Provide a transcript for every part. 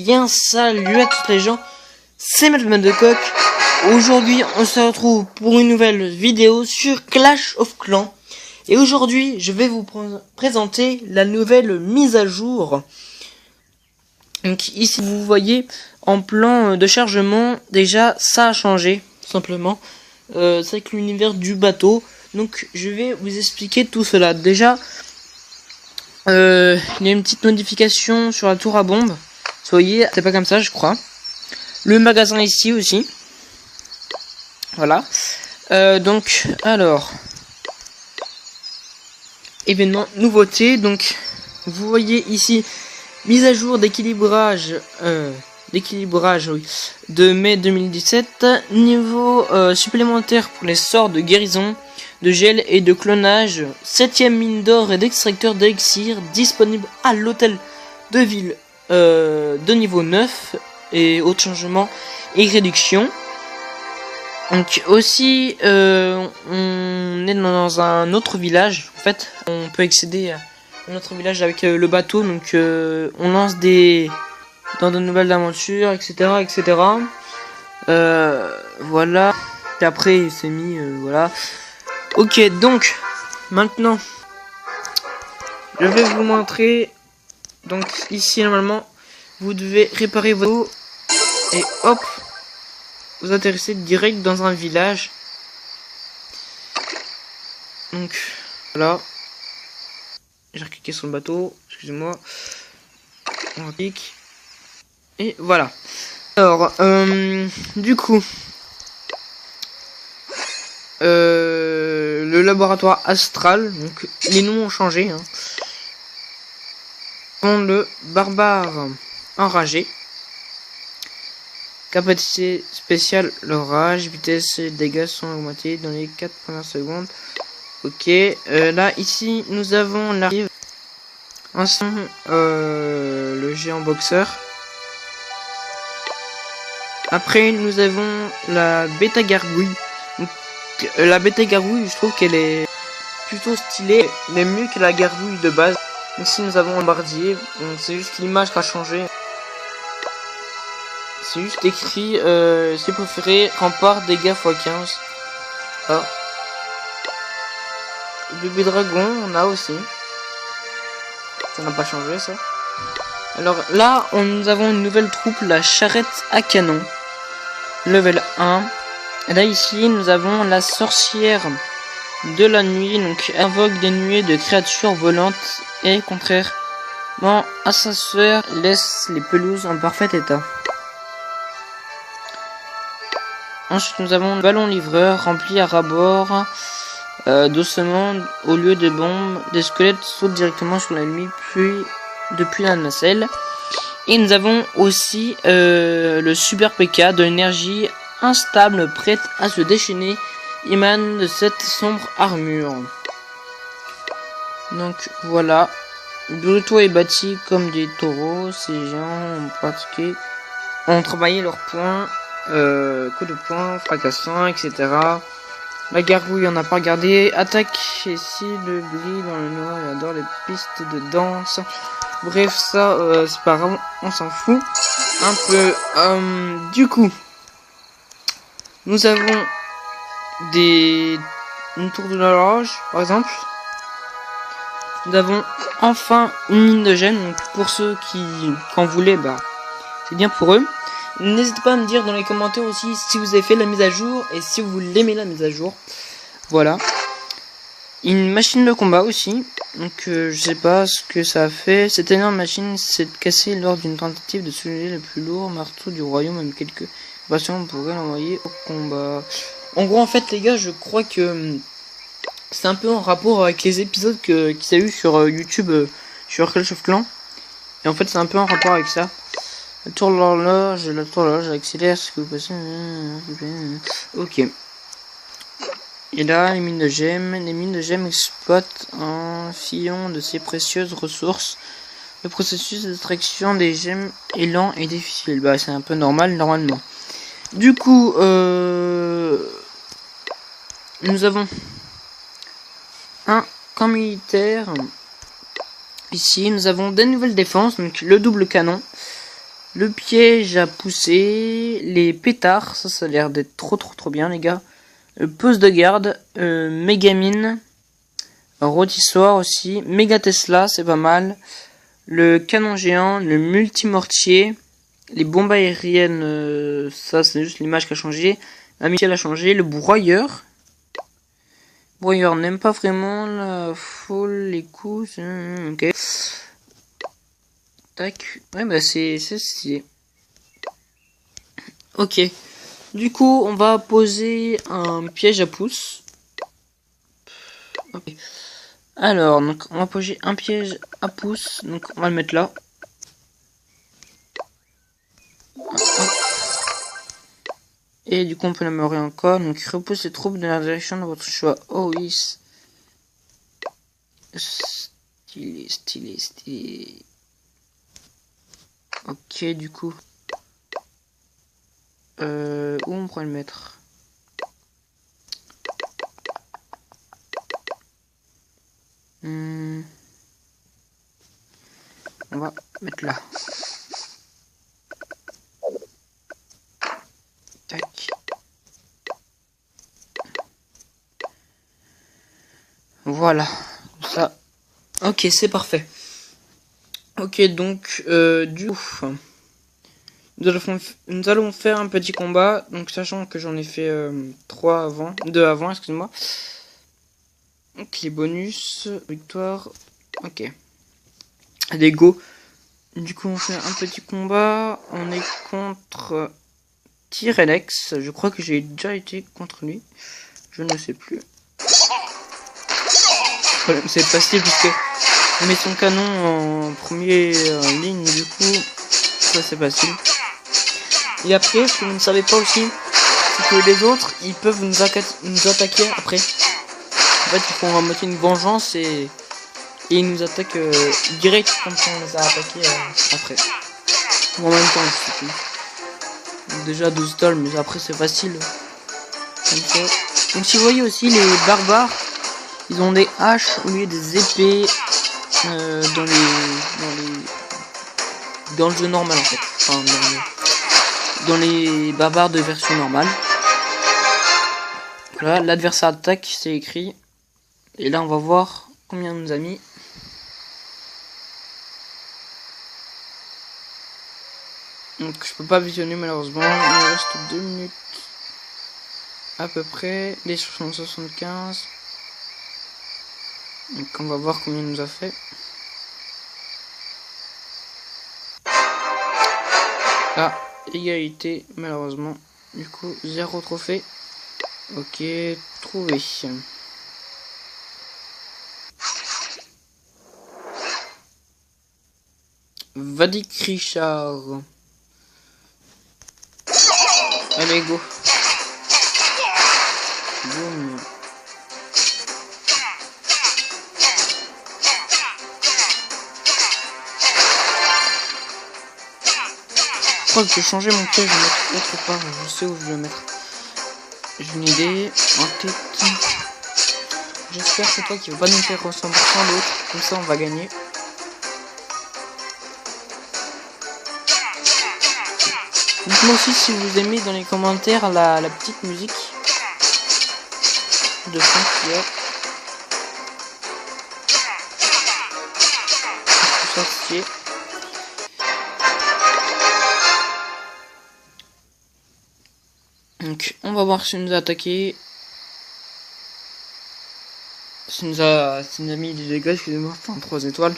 bien salut à toutes les gens, c'est Madman de Coq. Aujourd'hui on se retrouve pour une nouvelle vidéo sur Clash of Clans. Et aujourd'hui je vais vous présenter la nouvelle mise à jour. Donc ici vous voyez en plan de chargement, déjà ça a changé tout simplement. C'est avec l'univers du bateau. Donc je vais vous expliquer tout cela. Déjà il y a une petite modification sur la tour à bombe. Vous voyez, c'est pas comme ça je crois. Le magasin ici aussi. Voilà. Donc alors événement nouveauté. Donc vous voyez ici mise à jour d'équilibrage oui, de mai 2017. Niveau supplémentaire pour les sorts de guérison, de gel et de clonage. 7ème mine d'or et d'extracteur d'élixir disponible à l'hôtel de ville de niveau 9 et autres changements et réductions. Donc aussi on est dans un autre village. En fait on peut accéder à un autre village avec le bateau. Donc on lance dans de nouvelles aventures, etc. Voilà. Et après il s'est mis voilà. Ok, donc maintenant je vais vous montrer. Donc ici normalement vous devez réparer votre eau et hop vous atterrissez direct dans un village. Donc voilà, j'ai cliqué sur le bateau, excusez-moi, on clique et voilà. Alors du coup le laboratoire astral, donc les noms ont changé hein. Le barbare enragé, capacité spéciale l'orage, vitesse et dégâts sont augmentés dans les 4 premières secondes. Ok, là ici nous avons l'arrive ensemble le géant boxeur. Après nous avons la bêta gargouille. Donc, la bêta gargouille, je trouve qu'elle est plutôt stylée, mais mieux que la gargouille de base. Ici nous avons un bardier, c'est juste l'image qui a changé. C'est juste écrit si préféré rempart dégâts x15. Ah. Bébé dragon on a aussi. Ça n'a pas changé ça. Alors là nous avons une nouvelle troupe, la charrette à canon. Level 1. Et là ici nous avons la sorcière de la nuit, donc invoque des nuées de créatures volantes et contrairement à sa sœur laisse les pelouses en parfait état. Ensuite nous avons le ballon livreur rempli à ras-bord doucement. Au lieu de bombes, des squelettes sautent directement sur l'ennemi depuis la nacelle. Et nous avons aussi le super PK de l'énergie instable prête à se déchaîner, émane de cette sombre armure. Donc voilà, Bruto est bâti comme des taureaux. Ces gens ont travaillé leurs points, coup de poing, fracassant, etc. La gargouille on n'a pas regardé. Attaque ici, le gris dans le noir, il adore les pistes de danse. Bref, ça c'est pas grave, on s'en fout un peu. Du coup, nous avons une tour de l'horloge par exemple. Nous avons enfin une mine de gemmes. Donc pour ceux qui en voulaient, bah c'est bien pour eux. N'hésitez pas à me dire dans les commentaires aussi si vous avez fait la mise à jour et si vous l'aimez la mise à jour. Voilà. Une machine de combat aussi. Donc je sais pas ce que ça a fait. Cette énorme machine s'est cassée lors d'une tentative de soulever le plus lourd marteau du royaume. Même quelques patients pourraient l'envoyer au combat. En gros en fait les gars, je crois que c'est un peu en rapport avec les épisodes qu'il y a eu sur YouTube sur Clash of Clans. Et en fait c'est un peu en rapport avec ça. La tour de l'horloge accélère ce que vous passez. Ok. Et là les mines de gemmes exploitent un filon de ces précieuses ressources. Le processus d'extraction des gemmes est lent et difficile. Bah c'est un peu normal normalement. Du coup nous avons un camp militaire. Ici nous avons des nouvelles défenses, donc le double canon. Le piège à pousser, les pétards, ça a l'air d'être trop bien les gars. Le poste de garde, Mégamine, rôtissoir aussi, Méga Tesla, c'est pas mal. Le canon géant, le multimortier, les bombes aériennes, ça c'est juste l'image qui a changé. La missielle a changé, le broyeur. Broyeur n'aime pas vraiment la foule, les coups, ok. Tac, ouais bah c'est stylé. Ok, du coup on va poser un piège à pouce. Ok. Alors, donc on va poser un piège à pouce, donc on va le mettre là. Et du coup on peut l'améliorer encore, donc repousse les troupes dans la direction de votre choix. Oh oui. Stylé. Ok, du coup. Où on pourrait le mettre? On va mettre là. Tac. Voilà. Ça. Ok, c'est parfait. Ok, donc, du coup, nous allons faire un petit combat. Donc, sachant que j'en ai fait 2 avant, excusez-moi. Donc, les bonus, victoire. Ok. Allez, go. Du coup, on fait un petit combat. On est contre Tyrenex. Je crois que j'ai déjà été contre lui. Je ne sais plus. Le problème, c'est facile puisque on met son canon en première ligne. Du coup, ça c'est facile. Et après, ce que vous ne savez pas aussi, c'est que les autres, ils peuvent nous attaquer après. En fait, ils font à moitié une vengeance et ils nous attaquent direct comme on les a attaqués après. Ou en même temps, je sais plus. Donc déjà 12 stalls, mais après c'est facile. Comme ça. Donc si vous voyez aussi les barbares, ils ont des haches au lieu des épées dans le jeu normal en fait. Enfin, dans les barbares de version normale. Voilà, l'adversaire attaque, c'est écrit. Et là on va voir combien on nous a mis. Donc je peux pas visionner malheureusement. Il me reste 2 minutes à peu près. Les 75. Donc on va voir combien il nous a fait. Ah, égalité malheureusement. Du coup 0 trophée. Ok, trouvé. Vadik Richard. Allez, go. Boum. Je crois que je vais changer mon piège, je vais le mettre autre part. Je sais où je vais le mettre. J'ai une idée en tête. J'espère cette fois qu'il va pas nous faire 100% l'autre. Comme ça, on va gagner. Dites-moi aussi si vous aimez dans les commentaires la petite musique de fond qu'il y a. Tout ça, c'est... Donc, on va voir si nous a attaqué. Si nous a mis des dégâts, excusez-moi, enfin 3 étoiles.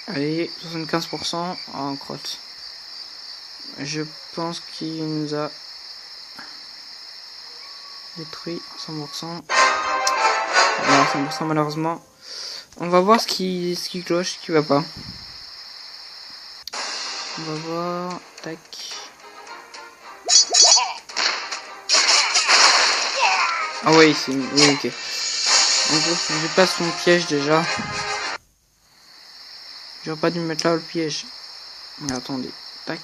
Allez, 75% en crotte. Je pense qu'il nous a détruit 100%. Voilà, 100% malheureusement. On va voir ce qui cloche, ce qui va pas. On va voir. Tac. Ah ouais, c'est... Oui, ok. En gros, je passe mon piège déjà. J'aurais pas dû mettre là le piège. Mais attendez. Tac.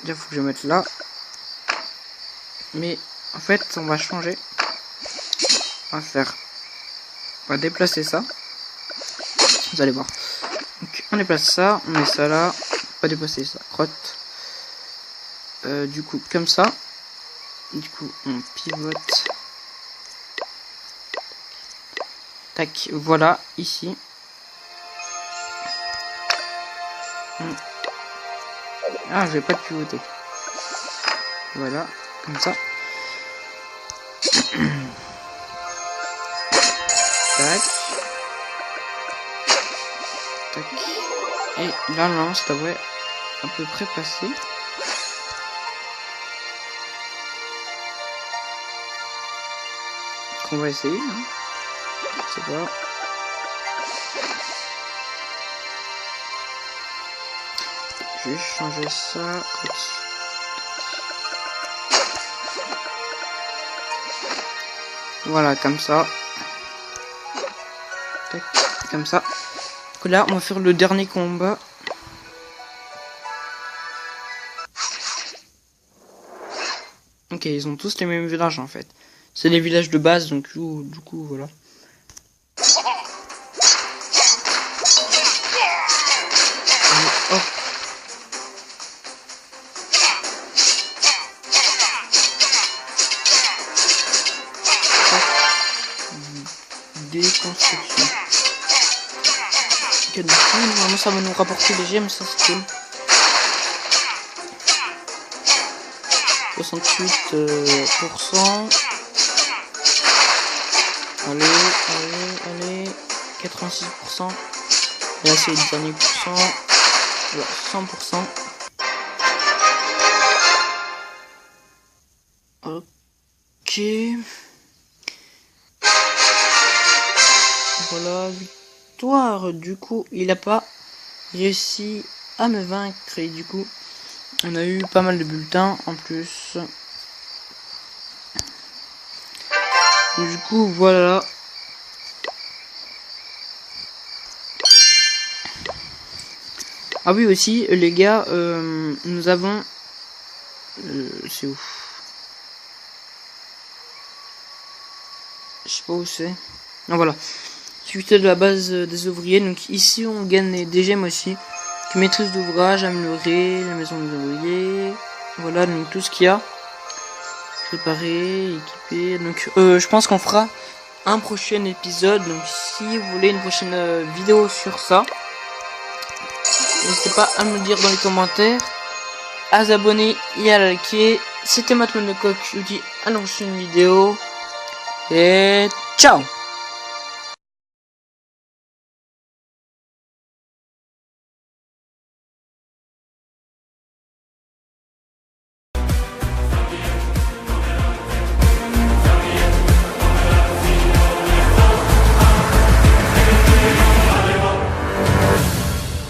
Déjà, faut que je mette là. Mais, en fait, on va changer. On va faire... On va déplacer ça. Vous allez voir. Donc, on déplace ça, on met ça là. On va déplacer ça. Crotte. Du coup, comme ça. Du coup, on pivote. Tac, voilà, ici. Ah, je vais pas pivoter. Voilà, comme ça. Tac. Tac. Et là, non, ça devrait à peu près passer. On va essayer, hein. Je sais pas. Je vais changer ça. Voilà, comme ça. Tac, comme ça. Donc là, on va faire le dernier combat. Ok, ils ont tous les mêmes villages en fait. C'est les villages de base, donc du coup voilà. Oh. Déconstruction. Ok, du coup, normalement ça va nous rapporter des gemmes, ça c'est cool. 68%. Allez. 86%. Là c'est le dernier pourcent. Voilà, 100%. Ok. Voilà, victoire. Du coup, il a pas réussi à me vaincre. Et du coup, on a eu pas mal de bulletins en plus. Du coup, voilà. Ah oui, aussi, les gars, nous avons... c'est où? Je sais pas où c'est. Non, voilà. Suite de la base des ouvriers. Donc ici, on gagne des gemmes aussi. Maîtrise d'ouvrage, améliorer, la maison des ouvriers. Voilà, donc tout ce qu'il y a. Préparer, équiper. Donc, je pense qu'on fera un prochain épisode. Donc, si vous voulez une prochaine vidéo sur ça, n'hésitez pas à me le dire dans les commentaires, à vous abonner et à liker. C'était Matt Monocoque, je vous dis à la prochaine vidéo et ciao.